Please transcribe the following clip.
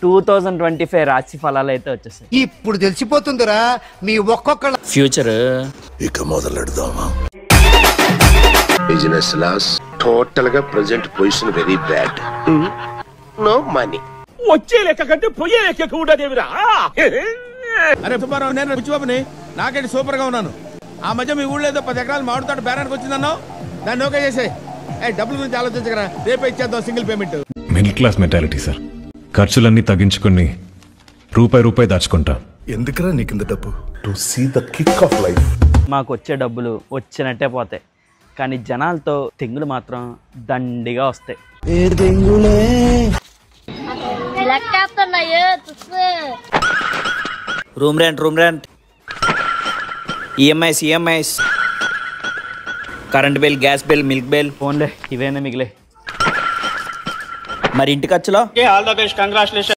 2025 రాశి ఫలాలు అయితే వచ్చేసాయి. ఇప్పుడు తెలిసిపోతుందిరా మీ ఒక్కొక్కళ్ళ ఫ్యూచర్. ఇక మొదలెడదామా? బిజినెస్ లాస్, టోటల్ గా present position very bad. No money. వచ్చే లెక్క కంటే పోయే లెక్క కూడా దేవిరా. అరే సుబ్బారావు, నేను బుచ్చిబాబుని. నాకేంటి సూపర్ గా ఉన్నాను. ఆ మధ్య మీ ఊళ్ళో ఏదో 10 ఎకరాలు మామిడి తోట బేరానికి వచ్చిందన్నో, దాన్ని ఓకే చేసే. డబ్బుల గురించి ఆలోచించగరా, రేపే ఇచ్చేద్దాం single payment. Middle class mentality sir. ఖర్చులన్నీ తగ్గించుకుని రూపాయి దాచుకుంటా. ఎందుకురా నీకింత డబ్బు? To see the kick of life. మాకు వచ్చే డబ్బులు వచ్చినట్టే పోతాయి, కానీ జనాలతో తెంగులు మాత్రం దండిగా వస్తాయి. Room rent, EMIs, current bill, gas bill, milk bill, ఫోన్లే ఇవేనా మిగిలే. మరి ఇంటి ఖర్చులో ఆల్ ద బెస్ట్, కంగ్రాచులేషన్.